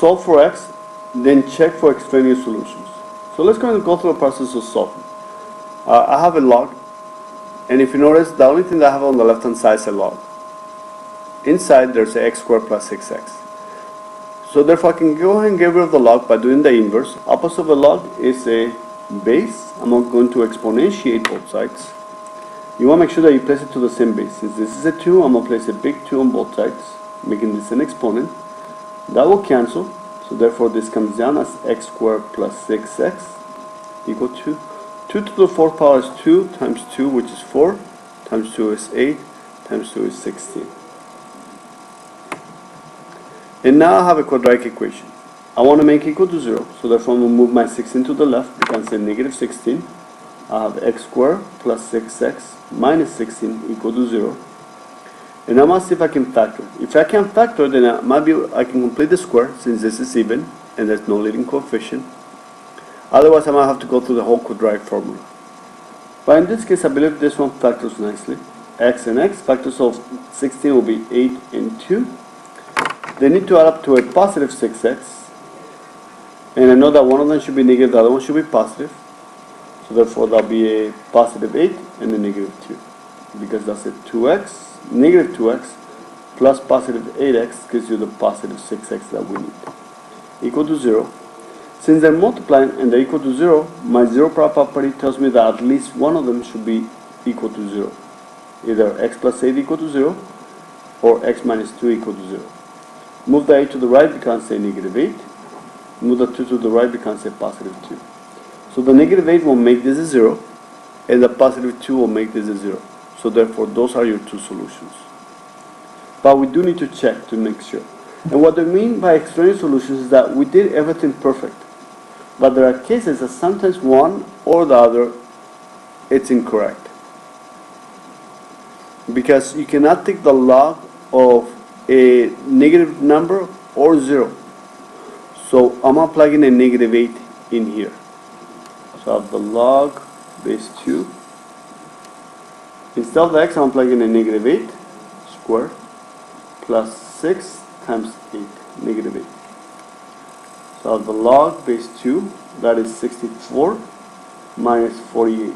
solve for x, then check for extraneous solutions. So let's go through the process of solving. I have a log, and if you notice, the only thing that I have on the left hand side is a log. Inside there's a x squared plus 6x. So therefore I can go ahead and get rid of the log by doing the inverse. Opposite of a log is a base. I'm going to exponentiate both sides. You want to make sure that you place it to the same base. Since this is a 2, I'm going to place a big 2 on both sides, making this an exponent. That will cancel. So therefore this comes down as x squared plus 6x equal to 2 to the 4th power is 2 times 2, which is 4, times 2 is 8, times 2 is 16. And now I have a quadratic equation. I want to make equal to 0, so therefore I'm going to move my 16 to the left. You can say negative 16. I have x squared plus 6x minus 16 equal to 0. And now I must see if I can factor. If I can factor, then I can complete the square, since this is even and there's no leading coefficient. Otherwise I might have to go through the whole quadratic formula. But in this case I believe this one factors nicely. X and x, factors of 16 will be 8 and 2. They need to add up to a positive 6x. And I know that one of them should be negative, the other one should be positive. So therefore that will be a positive 8 and a negative 2. Because that's a 2x, negative 2x, plus positive 8x gives you the positive 6x that we need. Equal to 0. Since they're multiplying and they're equal to 0, my zero property tells me that at least one of them should be equal to 0. Either x plus 8 equal to 0, or x minus 2 equal to 0. Move the 8 to the right, becomes a negative 8. Move the 2 to the right, becomes a positive 2. So the negative 8 will make this a 0, and the positive 2 will make this a 0. So therefore those are your two solutions. But we do need to check to make sure. And what I mean by extraneous solutions is that we did everything perfect. But there are cases that sometimes one or the other, it's incorrect. Because you cannot take the log of a negative number or 0. So I'm going to plug in a negative 8 in here. So I have the log base 2. Instead of the x, I'm plugging in a negative 8 squared plus 6 times 8, negative 8. So I have the log base 2, that is 64 minus 48.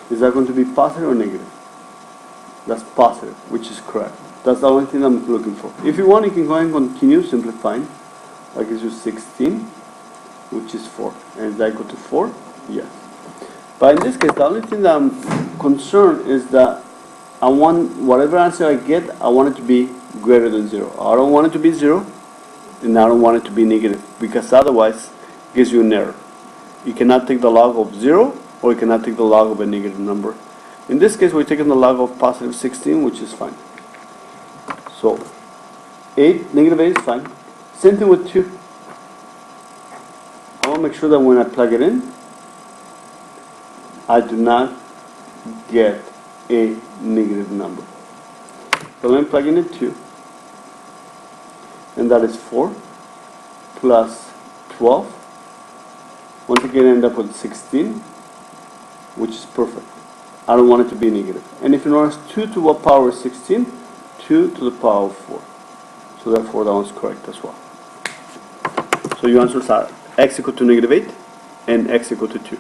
Is that going to be positive or negative? That's positive, which is correct. That's the only thing I'm looking for. If you want, you can go ahead and continue simplifying. That gives you 16, which is 4. And is that equal to 4? Yes. But in this case, the only thing that I'm concerned is that I want whatever answer I get, I want it to be greater than 0. I don't want it to be 0, and I don't want it to be negative, because otherwise it gives you an error. You cannot take the log of 0, or you cannot take the log of a negative number. In this case, we're taking the log of positive 16, which is fine. So, negative 8 is fine. Same thing with 2. I want to make sure that when I plug it in, I do not get a negative number. So let me plug in a 2, and that is 4 plus 12. Once again, I end up with 16, which is perfect. I don't want it to be negative. And if you notice, 2 to what power is 16? 2 to the power of 4. So therefore that one's correct as well. So your answers are x equal to negative 8 and x equal to 2.